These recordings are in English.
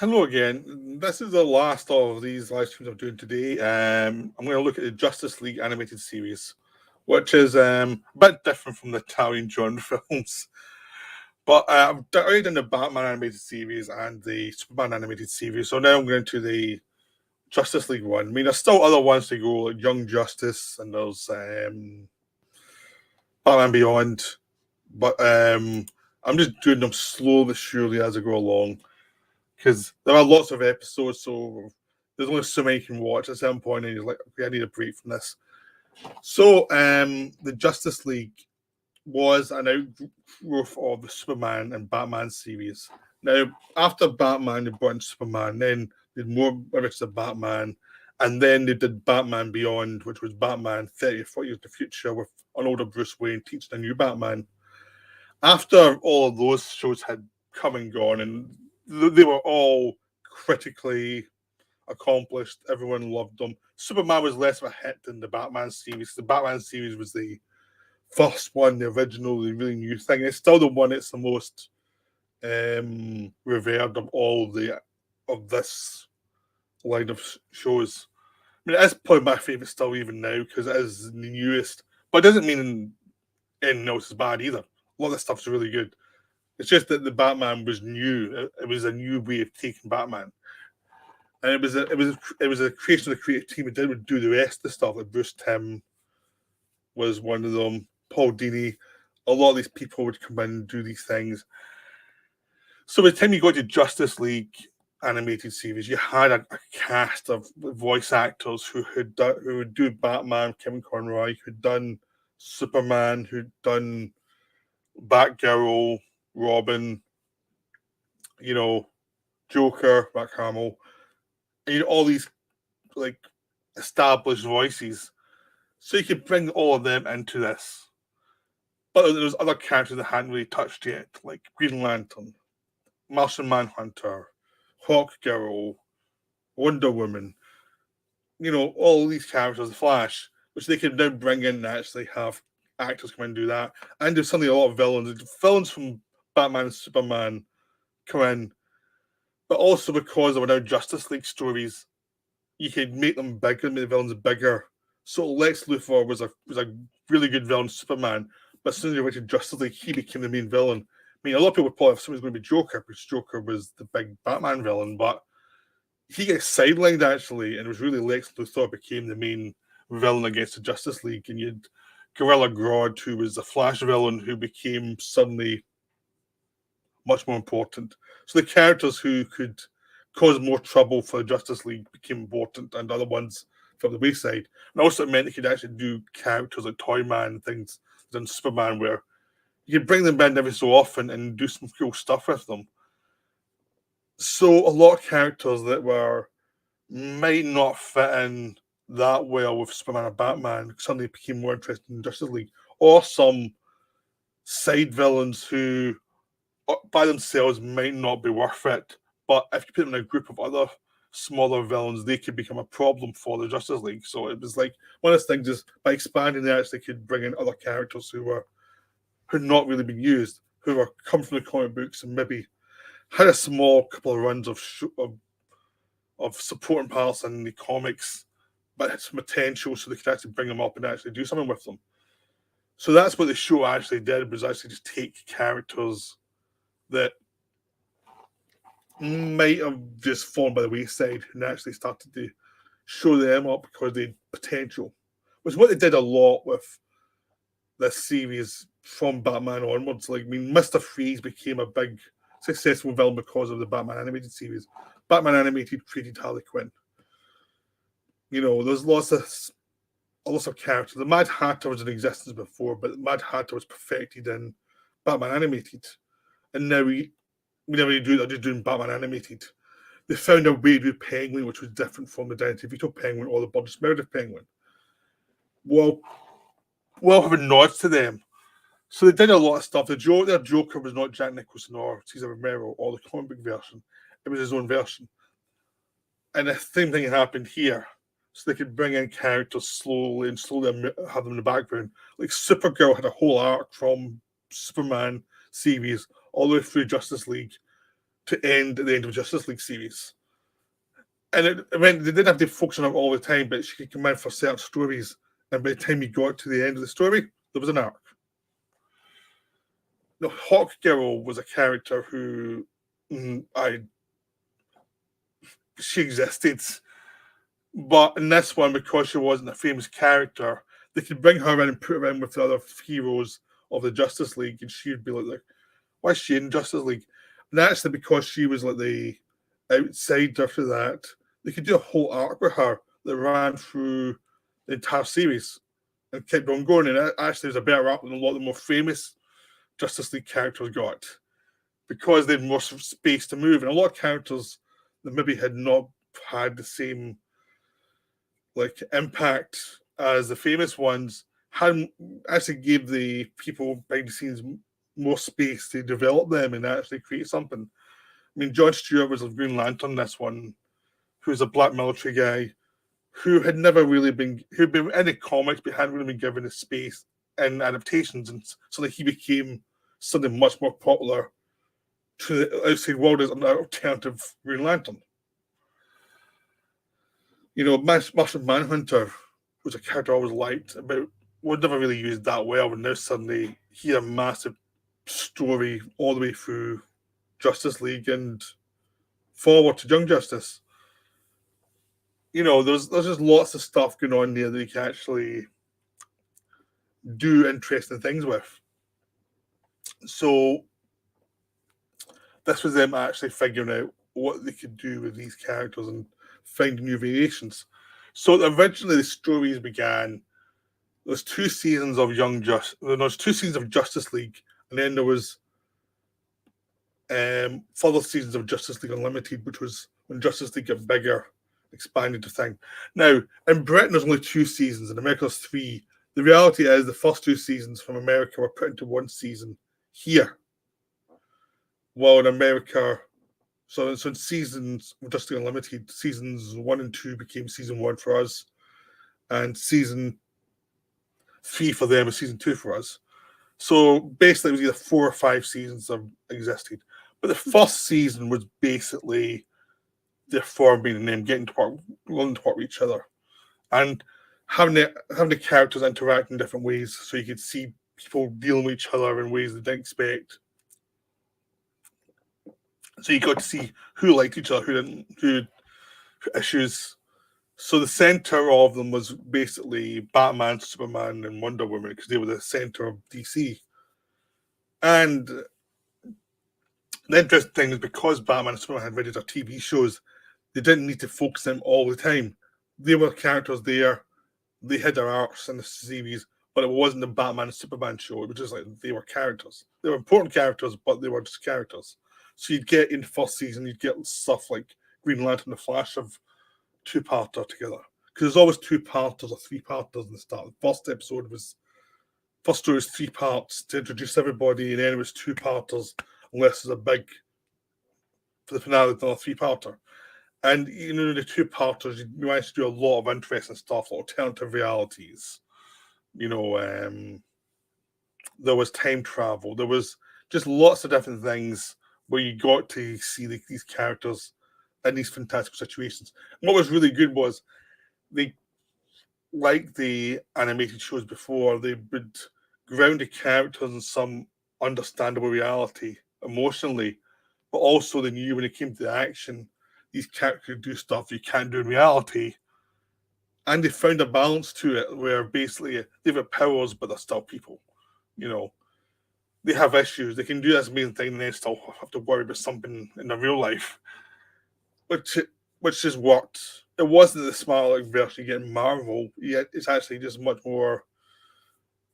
Hello again. This is the last of these live streams I'm doing today. I'm going to look at the Justice League animated series, which is a bit different from the Italian genre films. But I've already done the Batman animated series and the Superman animated series, so now I'm going to the Justice League one. I mean, there's still other ones to go, like Young Justice, and there's Batman Beyond. But I'm just doing them slowly but surely as I go along, because there are lots of episodes, so there's only so many you can watch at some point, and you're like, okay, I need a break from this. So, the Justice League was an outgrowth of the Superman and Batman series. Now, after Batman, they brought in Superman, then they did more lyrics of Batman, and then they did Batman Beyond, which was Batman 30 or 40 years in the future with an older Bruce Wayne teaching a new Batman. After all of those shows had come and gone, and they were all critically accomplished, everyone loved them. Superman was less of a hit than the Batman series. The Batman series was the first one, the original, the really new thing. It's still the one that's the most revered of all of this line of shows. I mean, it is probably my favourite still even now because it is the newest, but it doesn't mean anything else is bad either. A lot of this stuff's really good. It's just that the Batman was new. It was a new way of taking Batman, and it was a creation of the creative team that would do the rest of the stuff. Like Bruce Timm was one of them. Paul Dini. A lot of these people would come in and do these things. So by the time you got to Justice League animated series, you had a cast of voice actors who would do Batman, Kevin Conroy, who'd done Superman, who'd done Batgirl, Robin, Joker, Mark Hamill, and all these like established voices. So you could bring all of them into this. But there's other characters that hadn't really touched yet, like Green Lantern, Martian Manhunter, Hawkgirl, Wonder Woman. All these characters, the Flash, which they could now bring in and actually have actors come in and do that. And there's suddenly a lot of villains. Villains from Batman and Superman come in. But also because there were now Justice League stories, you could make them bigger, make the villains bigger. So Lex Luthor was a really good villain, Superman. But as soon as you went to Justice League, he became the main villain. I mean, a lot of people would probably have someone's going to be Joker, because Joker was the big Batman villain, but he gets sidelined actually, and it was really Lex Luthor became the main villain against the Justice League, and you had Gorilla Grodd, who was the Flash villain, who became suddenly much more important. So the characters who could cause more trouble for the Justice League became important, and other ones from the wayside. And also it meant they could actually do characters like Toyman and things than Superman, where you could bring them in every so often and do some cool stuff with them. So a lot of characters that might not fit in that well with Superman or Batman suddenly became more interested in Justice League, or some side villains who by themselves might not be worth it, but if you put them in a group of other smaller villains, they could become a problem for the Justice League. So it was like one of those things, is by expanding, they actually could bring in other characters who had not really been used, who were come from the comic books and maybe had a small couple of runs of supporting parts in the comics, but had some potential, so they could actually bring them up and actually do something with them. So that's what the show actually did, was actually just take characters that might have just fallen by the wayside and actually started to show them up because they had potential. Which is what they did a lot with this series from Batman onwards. Like, I mean, Mr. Freeze became a big successful villain because of the Batman animated series. Batman animated created Harley Quinn. There's lots of characters. The Mad Hatter was in existence before, but the Mad Hatter was perfected in Batman animated. And now we never do that, just doing Batman animated. They found a way to do Penguin, which was different from the Danny DeVito Penguin or the Burgess Meredith Penguin. Well, having nods to them. So they did a lot of stuff. Their Joker was not Jack Nicholson or Cesar Romero or the comic book version. It was his own version. And the same thing happened here. So they could bring in characters slowly have them in the background. Like Supergirl had a whole arc from Superman series all the way through Justice League, to end at the end of Justice League series. And it meant they didn't have to focus on it all the time, but she could come in for certain stories. And by the time you got to the end of the story, there was an arc. Now, Hawk Girl was a character who she existed. But in this one, because she wasn't a famous character, they could bring her in and put her in with the other heroes of the Justice League, and she would be like, why is she in Justice League? And actually, because she was like the outsider for that, they could do a whole arc with her that ran through the entire series and kept on going. And actually, was a better arc than a lot of the more famous Justice League characters got, because they had more space to move. And a lot of characters that maybe had not had the same like impact as the famous ones had actually gave the people behind the scenes more space to develop them and actually create something. I mean, John Stewart was a Green Lantern, this one, who's a black military guy who had never really been, who'd been in the comics but hadn't really been given the space in adaptations, and so that he became something much more popular to the outside world as an alternative Green Lantern. You know, Martian Manhunter was a character I always liked, but was never really used that well. And now suddenly he had a massive story all the way through Justice League and forward to Young Justice. You know, there's just lots of stuff going on there that you can actually do interesting things with. So this was them actually figuring out what they could do with these characters and finding new variations. So originally the stories began. There's 2 seasons of there's 2 seasons of Justice League, and then there was further seasons of Justice League Unlimited, which was when Justice League got bigger, expanded the thing. Now, in Britain, there's only 2 seasons, in America, there's 3. The reality is the first 2 seasons from America were put into 1 season here. While in America, so in seasons of Justice League Unlimited, seasons 1 and 2 became season 1 for us, and season 3 for them was season 2 for us. So basically, it was either 4 or 5 seasons that existed. But the first season was basically their forming and them getting to work, learning to work with each other, and having the characters interact in different ways, so you could see people dealing with each other in ways they didn't expect. So you got to see who liked each other, who had issues. So the center of them was basically Batman, Superman, and Wonder Woman, because they were the center of DC. And the interesting thing is, because Batman and Superman had regular TV shows, they didn't need to focus them all the time. They were characters there. They had their arcs in the series, but it wasn't the Batman and Superman show. It was just like they were characters. They were important characters, but they were just characters. So you'd get in the first season, you'd get stuff like Green Lantern and the Flash of 2-parter together. Because there's always 2-parters or 3-parters in the start. The first story was 3 parts to introduce everybody, and then it was 2-parters, unless there's a big, for the finale, another 3-parter. And, you know, the 2-parters, you managed to do a lot of interesting stuff, like alternative realities. You know, there was time travel. There was just lots of different things where you got to see these characters in these fantastic situations. And what was really good was, they, like the animated shows before, they would ground the characters in some understandable reality emotionally, but also they knew when it came to the action, these characters do stuff you can't do in reality. And they found a balance to it where basically they've got powers, but they're still people. You know, they have issues. They can do this amazing thing and then still have to worry about something in their real life, which just worked. It wasn't the smart version you get in Marvel, yet it's actually just much more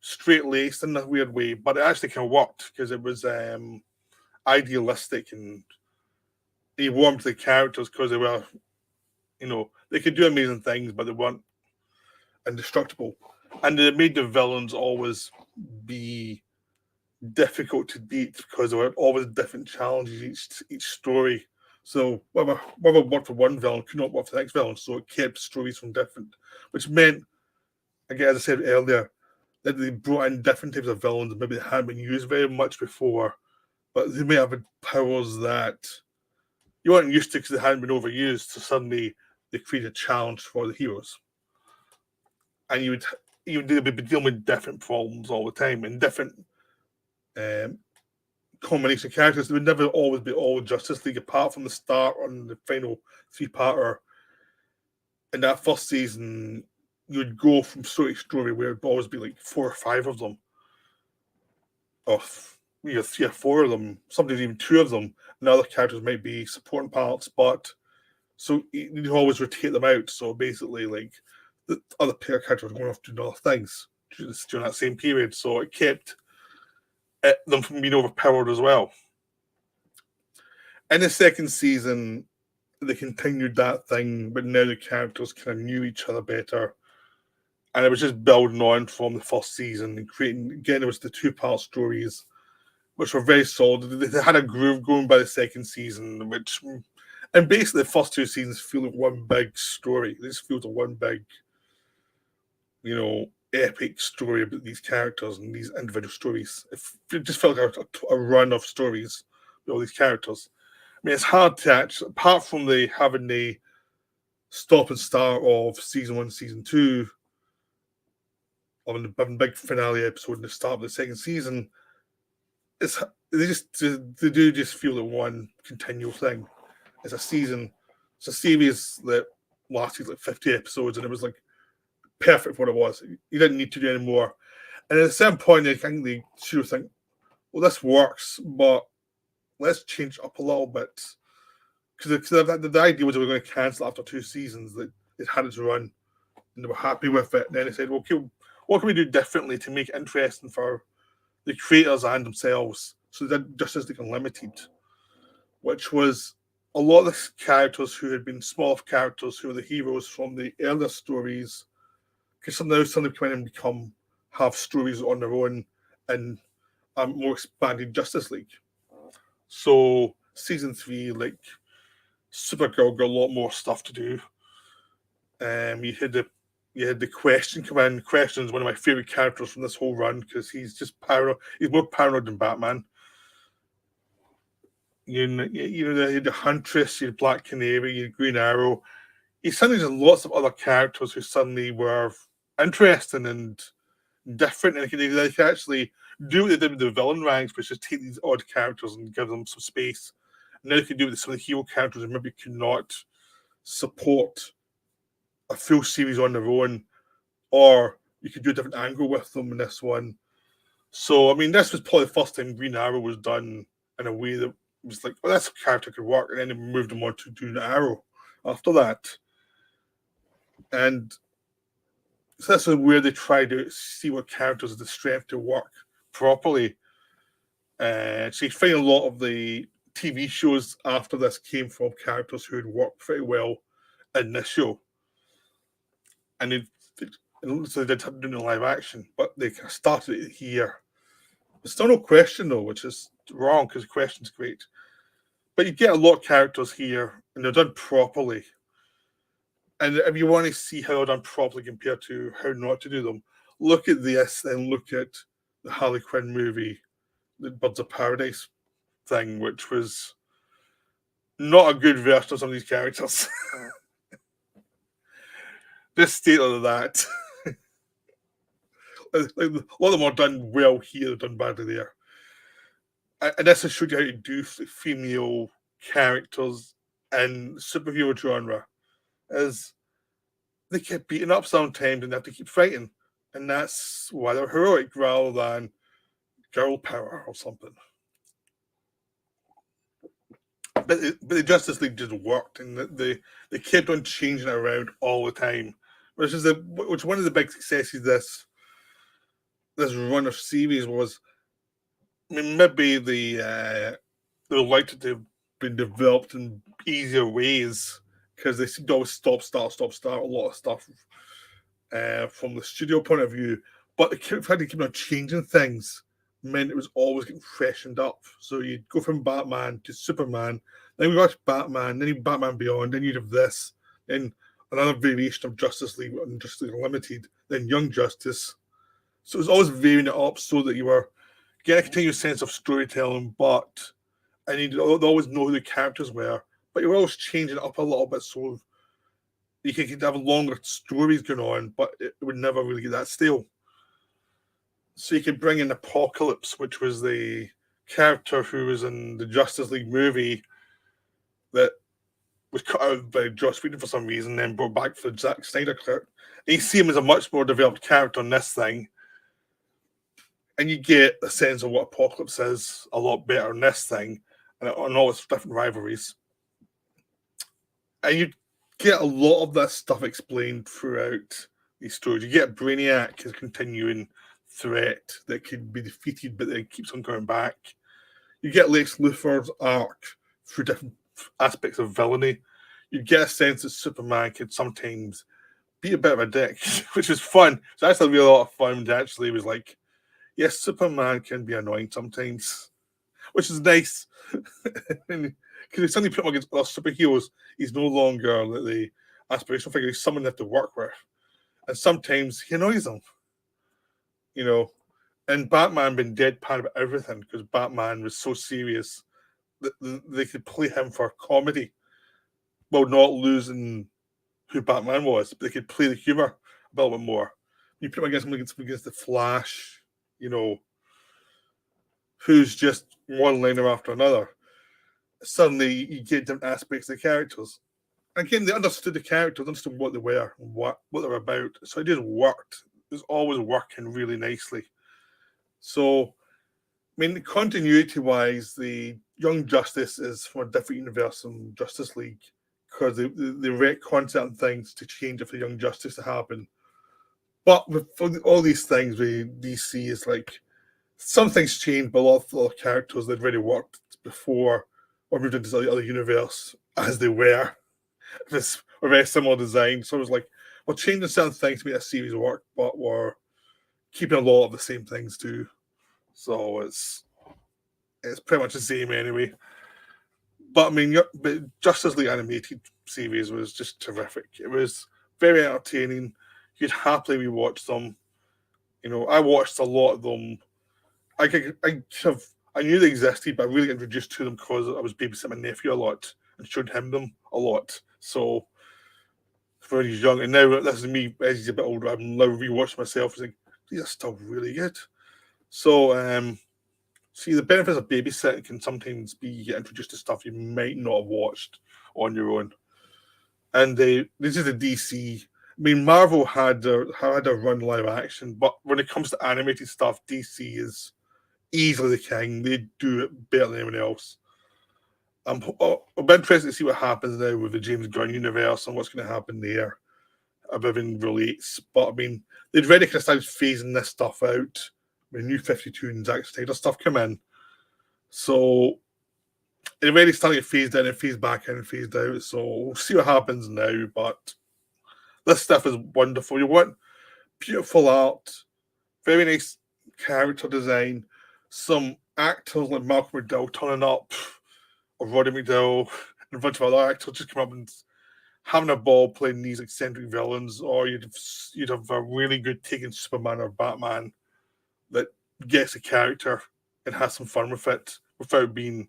straight-laced in a weird way, but it actually kind of worked because it was idealistic, and he warmed to the characters because they were, you know, they could do amazing things, but they weren't indestructible. And it made the villains always be difficult to beat because there were always different challenges each story. So whatever worked for one villain could not work for the next villain. So it kept stories from different, which meant, again, as I said earlier, that they brought in different types of villains that maybe hadn't been used very much before, but they may have powers that you weren't used to because they hadn't been overused. So suddenly they created a challenge for the heroes, and you would be dealing with different problems all the time and different combination of characters. They would never always be all Justice League, apart from the start on the final 3-parter. In that first season, you would go from story to story where it would always be like 4 or 5 of them, or 3 or 4 of them, sometimes even 2 of them. And other characters might be supporting parts, but so you always rotate them out. So basically, like the other player characters were going off doing other things during that same period. So it kept them from being overpowered as well. In the second season, they continued that thing, but now the characters kind of knew each other better. And it was just building on from the first season and creating, again, it was the 2-part stories, which were very solid. They had a groove going by the second season, and basically the first 2 seasons feel like one big story. They just feel like one big, epic story about these characters and these individual stories. It just felt like a run of stories with all these characters. I mean, it's hard to actually, apart from having the stop and start of season 1, season 2, on the big finale episode in the start of the second season, they do just feel like one continual thing. It's a season, it's a series that lasted like 50 episodes, and it was like perfect for what it was. You didn't need to do any more. And at a certain point, I think they should think, well, this works, but let's change up a little bit. Because the idea was they were going to cancel after 2 seasons, that it had its run, and they were happy with it. And then they said, well, okay, what can we do differently to make it interesting for the creators and themselves? So they did Justice League Unlimited, which was a lot of the characters who had been small characters, who were the heroes from the earlier stories, because now suddenly come in and have stories on their own and a more expanded Justice League. So season 3, like Supergirl got a lot more stuff to do. You had the Question come in. Question's one of my favorite characters from this whole run because he's just paranoid. He's more paranoid than Batman. You had the Huntress, you had Black Canary, you had Green Arrow. He suddenly had lots of other characters who suddenly were interesting and different, and they could actually do what they did with the villain ranks, which is take these odd characters and give them some space. And now they could do it with some of the hero characters who maybe could not support a full series on their own, or you could do a different angle with them in this one. So, I mean, this was probably the first time Green Arrow was done in a way that was like, well, this character could work, and then they moved him on to doing Arrow after that. And so this is where they try to see what characters have the strength to work properly. So you find a lot of the TV shows after this came from characters who had worked pretty well in this show. And so they did have to do live action, but they started it here. There's still no Question, though, which is wrong because Question's great. But you get a lot of characters here, and they're done properly. And if you want to see how they're done properly compared to how not to do them, look at this and look at the Harley Quinn movie, the Birds of Paradise thing, which was not a good version of some of these characters. Just state of that. Like, a lot of them are done well here, done badly there. And this has showed you how to do female characters in superhero genre. Is they get beaten up sometimes and they have to keep fighting. And that's why they're heroic rather than girl power or something. But the Justice League just worked, and they kept on changing it around all the time, which one of the big successes this run of series was. I mean, maybe they would like it to have been developed in easier ways because they seem to always stop, start a lot of stuff from the studio point of view. But the fact they keep on changing things meant it was always getting freshened up. So you'd go from Batman to Superman, then we got to Batman, then you Batman Beyond, then you'd have this, then another variation of Justice League and Justice League Unlimited, then Young Justice. So it was always varying it up so that you were getting a continuous sense of storytelling, and you'd always know who the characters were, but you're always changing it up a little bit so you can have longer stories going on, but it would never really get that stale. So you could bring in Apocalypse, which was the character who was in the Justice League movie that was cut out by Joss Whedon for some reason, then brought back for Zack Snyder clip. And you see him as a much more developed character on this thing. And you get a sense of what Apocalypse is a lot better in this thing, and on all its different rivalries. And you get a lot of this stuff explained throughout these stories. You get Brainiac as a continuing threat that could be defeated, but then keeps on coming back. You get Lex Luthor's arc through different aspects of villainy. You get a sense that Superman can sometimes be a bit of a dick, which is fun. So that's a real lot of fun. To actually was like, yes, Superman can be annoying sometimes, which is nice. Because if suddenly put him against other superheroes, he's no longer the aspirational figure. He's someone they have to work with. And sometimes he annoys them. You know, and Batman been deadpan about everything because Batman was so serious that they could play him for comedy while not losing who Batman was. They could play the humor a little bit more. You put him against the Flash, you know, who's just one liner after another. Suddenly you get different aspects of the characters. Again, they understood the characters, understood what they were, what they were about. So it just worked. It was always working really nicely. So, I mean, continuity-wise, the Young Justice is from a different universe than Justice League because they retcon certain things to change it for Young Justice to happen. But with all these things with DC, is like some things changed, but a lot of the characters that already worked before or moved into the other universe as they were. This a very similar design. So it was like, we're changing certain things to make a series work, but we're keeping a lot of the same things too. So it's pretty much the same anyway. But I mean, but Justice League animated series was just terrific. It was very entertaining. You'd happily rewatch them. You know, I watched a lot of them. I knew they existed, but I really got introduced to them because I was babysitting my nephew a lot and showed him them a lot. So when he's young, and now this is me as he's a bit older, I'm now rewatching myself and think these are still really good. So see, the benefits of babysitting can sometimes be you get introduced to stuff you might not have watched on your own. And this is the DC. I mean, Marvel had a run live action, but when it comes to animated stuff, DC is easily the king. They do it better than anyone else. I'm interested to see what happens now with the James Gunn universe and what's going to happen there. Everything relates, but I mean, they'd already kind of started phasing this stuff out. When New 52 and Zack Snyder stuff come in, so it already started to phase in and phase back in and phased out. So we'll see what happens now. But this stuff is wonderful. You want beautiful art, very nice character design, some actors like Malcolm McDowell turning up, or Roddy McDowell, and a bunch of other actors just come up and having a ball playing these eccentric villains, or you'd have a really good taking Superman or Batman that gets a character and has some fun with it without being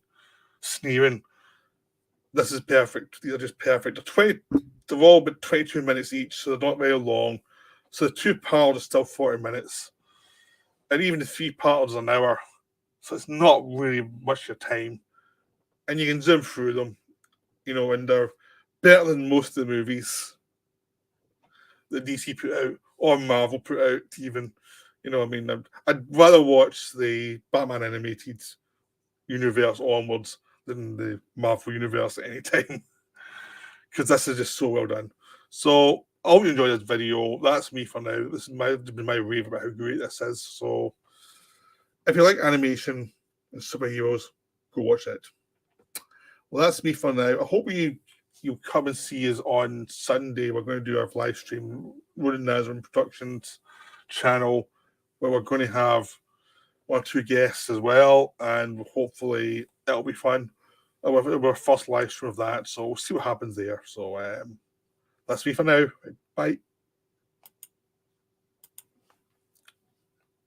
sneering. This is perfect. These are just perfect. They're all about 22 minutes each, so they're not very long. So the 2 parts are still 40 minutes. And even the 3 parts are an hour. So it's not really much of your time. And you can zoom through them, you know, and they're better than most of the movies that DC put out or Marvel put out even. You know, I mean, I'd rather watch the Batman animated universe onwards than the Marvel universe at any time because this is just so well done. So I hope you enjoyed this video. That's me for now. This is my rave about how great this is. So if you like animation and superheroes, go watch it. Well, that's me for now. I hope you come and see us on Sunday. We're going to do our live stream, Ronan Nazarene Productions channel, where we're going to have 1 or 2 guests as well, and hopefully it'll be fun. We're first live stream of that, so we'll see what happens there. So that's me for now. Bye.